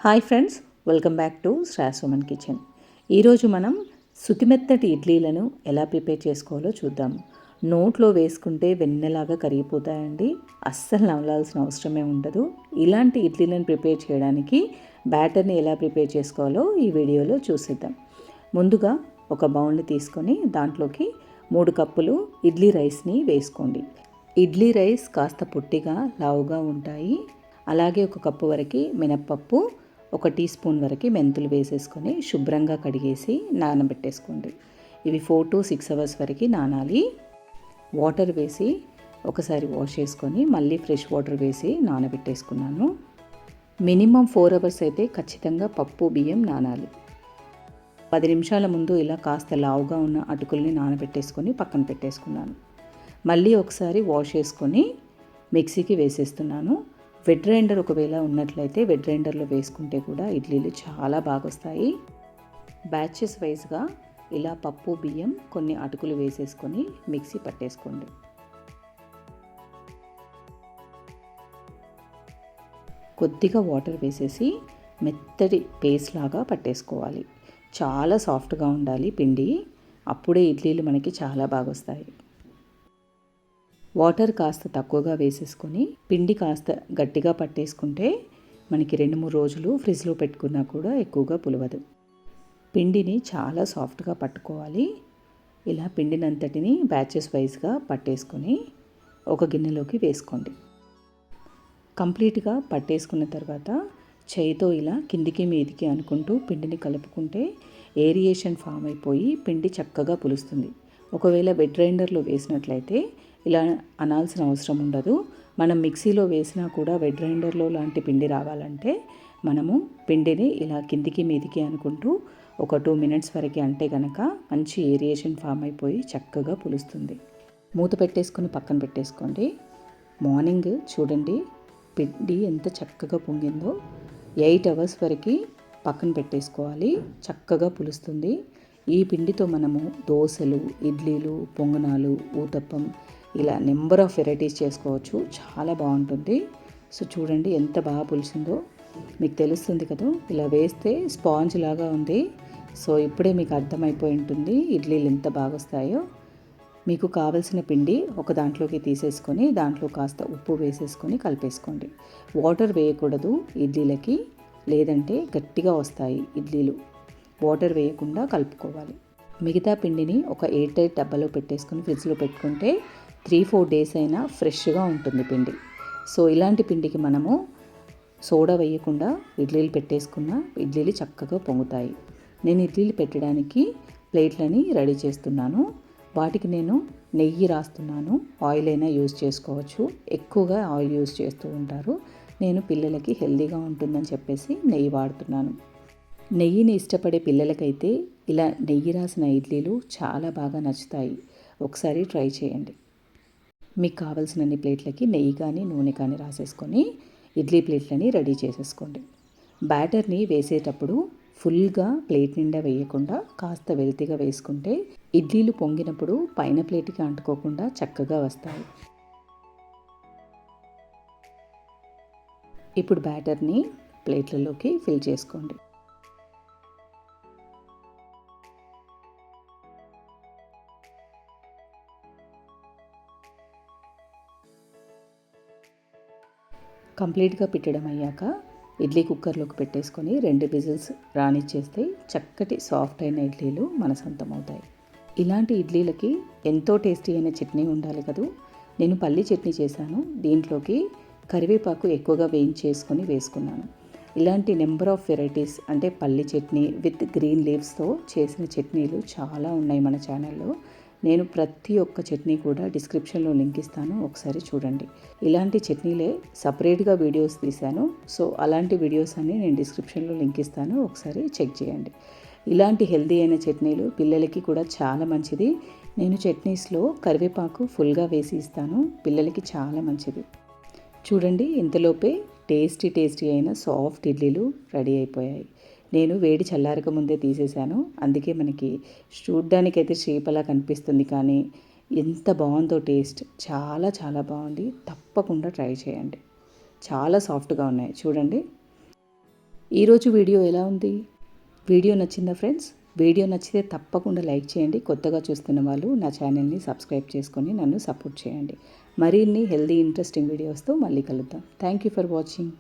Hi friends, welcome back to శ్రాస్ women kitchen. ఈరోజు మనం సుతిమెత్తటి ఇడ్లీలను ఎలా ప్రిపేర్ చేసుకోవాలో చూద్దాం. నోట్లో వేసుకుంటే వెన్నెలాగా కరిగిపోతాయండి. అస్సలు నవలాల్సిన అవసరమే ఉండదు. ఇలాంటి ఇడ్లీలను ప్రిపేర్ చేయడానికి బ్యాటర్ని ఎలా ప్రిపేర్ చేసుకోవాలో ఈ వీడియోలో చూసేద్దాం. ముందుగా ఒక బౌల్ని తీసుకొని దాంట్లోకి 3 కప్పులు ఇడ్లీ రైస్ని వేసుకోండి. ఇడ్లీ రైస్ కాస్త పొట్టిగా లావుగా ఉంటాయి. అలాగే 1 కప్పు వరకు మినప్పప్పు, 1 టీ స్పూన్ వరకు మెంతులు వేసేసుకొని శుభ్రంగా కడిగేసి నానబెట్టేసుకోండి. ఇవి 4 to 6 అవర్స్ వరకు నానాలి. వాటర్ వేసి ఒకసారి వాష్ చేసుకొని మళ్ళీ ఫ్రెష్ వాటర్ వేసి నానబెట్టేసుకున్నాను. మినిమం 4 అవర్స్ అయితే ఖచ్చితంగా పప్పు బియ్యం నానాలి. 10 నిమిషాల ముందు ఇలా కాస్త లావుగా ఉన్న అటుకుల్ని నానబెట్టేసుకొని పక్కన పెట్టేసుకున్నాను. మళ్ళీ ఒకసారి వాష్ చేసుకొని మిక్సీకి వేసేస్తున్నాను. వెడ్ గ్రైండర్ ఒకవేళ ఉన్నట్లయితే వెడ్ గ్రైండర్లో వేసుకుంటే కూడా ఇడ్లీలు చాలా బాగా వస్తాయి. బ్యాచెస్ వైజ్గా ఇలా పప్పు బియ్యం కొన్ని అటుకులు వేసేసుకొని మిక్సీ పట్టేసుకోండి. కొద్దిగా వాటర్ వేసేసి మెత్తటి పేస్ట్ లాగా పట్టేసుకోవాలి. చాలా సాఫ్ట్గా ఉండాలి పిండి, అప్పుడే ఇడ్లీలు మనకి చాలా బాగా వస్తాయి. వాటర్ కాస్త తక్కువగా వేసేసుకొని పిండి కాస్త గట్టిగా పట్టేసుకుంటే మనకి 2-3 రోజులు ఫ్రిడ్జ్లో పెట్టుకున్నా కూడా ఎక్కువగా పులవదు. పిండిని చాలా సాఫ్ట్గా పట్టుకోవాలి. ఇలా పిండినంతటిని బ్యాచెస్ వైజ్గా పట్టేసుకొని ఒక గిన్నెలోకి వేసుకోండి. కంప్లీట్గా పట్టేసుకున్న తర్వాత చేయితో ఇలా కిందికి మీదికి అనుకుంటూ పిండిని కలుపుకుంటే ఏరియేషన్ ఫామ్ అయిపోయి పిండి చక్కగా పులుస్తుంది. ఒకవేళ వెడ్ గ్రైండర్లో వేసినట్లయితే ఇలా అనాల్సిన అవసరం ఉండదు. మనం మిక్సీలో వేసినా కూడా వెడ్ గ్రైండర్లో లాంటి పిండి రావాలంటే మనము పిండిని ఇలా కిందికి మీదికి అనుకుంటూ ఒక 2 minutes వరకు అంటే కనుక మంచి ఏరియేషన్ ఫామ్ అయిపోయి చక్కగా పులుస్తుంది. మూత పెట్టేసుకొని పక్కన పెట్టేసుకోండి. మార్నింగ్ చూడండి పిండి ఎంత చక్కగా పొంగిందో. 8 అవర్స్ వరకు పక్కన పెట్టేసుకోవాలి. చక్కగా పులుస్తుంది. ఈ పిండితో మనము దోశలు, ఇడ్లీలు, పొంగనాలు, ఊతప్పం ఇలా నెంబర్ ఆఫ్ వెరైటీస్ చేసుకోవచ్చు. చాలా బాగుంటుంది. సో చూడండి ఎంత బాగా పులిసిందో మీకు తెలుస్తుంది కదా. ఇలా వేస్తే స్పాంజ్ లాగా ఉంది. సో ఇప్పుడే మీకు అర్థమైపోయి ఉంటుంది ఇడ్లీలు ఎంత బాగా వస్తాయో. మీకు కావలసిన పిండి ఒక దాంట్లోకి తీసేసుకొని దాంట్లో కాస్త ఉప్పు వేసేసుకొని కలిపేసుకోండి. వాటర్ వేయకూడదు ఇడ్లీలకి, లేదంటే గట్టిగా వస్తాయి ఇడ్లీలు. వాటర్ వేయకుండా కలుపుకోవాలి. మిగతా పిండిని ఒక ఎయిర్ టైట్ డబ్బాలో పెట్టేసుకొని ఫ్రిడ్జ్లో పెట్టుకుంటే 3-4 days అయినా ఫ్రెష్గా ఉంటుంది పిండి. సో ఇలాంటి పిండికి మనము సోడా వేయకుండా ఇడ్లీలు పెట్టేసుకున్న ఇడ్లీలు చక్కగా పొంగుతాయి. నేను ఇడ్లీలు పెట్టడానికి ప్లేట్లని రెడీ చేస్తున్నాను. వాటికి నేను నెయ్యి రాస్తున్నాను. ఆయిల్ అయినా యూజ్ చేసుకోవచ్చు. ఎక్కువగా ఆయిల్ యూజ్ చేస్తూ ఉంటారు. నేను పిల్లలకి హెల్తీగా ఉంటుందని చెప్పేసి నెయ్యి వాడుతున్నాను. నెయ్యిని ఇష్టపడే పిల్లలకైతే ఇలా నెయ్యి రాసిన ఇడ్లీలు చాలా బాగా నచ్చుతాయి. ఒకసారి ట్రై చేయండి. మీకు కావాల్సినన్ని ప్లేట్లకి నెయ్యి కానీ నూనె కానీ రాసేసుకొని ఇడ్లీ ప్లేట్లని రెడీ చేసేసుకోండి. బ్యాటర్ని వేసేటప్పుడు ఫుల్గా ప్లేట్ నిండా వేయకుండా కాస్త వెల్తిగా వేసుకుంటే ఇడ్లీలు పొంగినప్పుడు పైన ప్లేట్కి అంటుకోకుండా చక్కగా వస్తాయి. ఇప్పుడు బ్యాటర్ని ప్లేట్లలోకి ఫిల్ చేసుకోండి. కంప్లీట్గా పెట్టడం అయ్యాక ఇడ్లీ కుక్కర్లోకి పెట్టేసుకొని 2 విజిల్స్ రానిచ్చేస్తే చక్కటి సాఫ్ట్ అయిన ఇడ్లీలు మన సొంతం అవుతాయి. ఇలాంటి ఇడ్లీలకి ఎంతో టేస్టీ అయిన చట్నీ ఉండాలి కదా. నేను పల్లి చట్నీ చేశాను. దీంట్లోకి కరివేపాకు ఎక్కువగా వేయించేసుకొని వేసుకున్నాను. ఇలాంటి నెంబర్ ఆఫ్ వెరైటీస్ అంటే పల్లి చట్నీ విత్ గ్రీన్ లీవ్స్తో చేసిన చట్నీలు చాలా ఉన్నాయి మన ఛానల్లో. నేను ప్రతి ఒక్క చట్నీ కూడా డిస్క్రిప్షన్లో లింక్ ఇస్తాను, ఒకసారి చూడండి. ఇలాంటి చట్నీలే సపరేట్గా వీడియోస్ తీశాను. సో అలాంటి వీడియోస్ అన్నీ నేను డిస్క్రిప్షన్లో లింక్ ఇస్తాను, ఒకసారి చెక్ చేయండి. ఇలాంటి హెల్తీ అయిన చట్నీలు పిల్లలకి కూడా చాలా మంచిది. నేను చట్నీస్లో కరివేపాకు ఫుల్గా వేసి ఇస్తాను, పిల్లలకి చాలా మంచిది. చూడండి ఇంతలోపే టేస్టీ అయిన సాఫ్ట్ ఇడ్లీలు రెడీ అయిపోయాయి. నేను వేడి చల్లారక ముందే తీసేశాను. అందుకే మనకి చూడ్డానికైతే షేప్ అలా కనిపిస్తుంది, కానీ ఎంత బాగుందో టేస్ట్. చాలా చాలా బాగుంది. తప్పకుండా ట్రై చేయండి. చాలా సాఫ్ట్గా ఉన్నాయి చూడండి. ఈరోజు వీడియో ఎలా ఉంది? వీడియో నచ్చిందా ఫ్రెండ్స్? వీడియో నచ్చితే తప్పకుండా లైక్ చేయండి. కొత్తగా చూస్తున్న వాళ్ళు నా ఛానల్ని సబ్స్క్రైబ్ చేసుకొని నన్ను సపోర్ట్ చేయండి. మరిన్ని హెల్దీ ఇంట్రెస్టింగ్ వీడియోస్తో మళ్ళీ కలుద్దాం. Thank you for watching.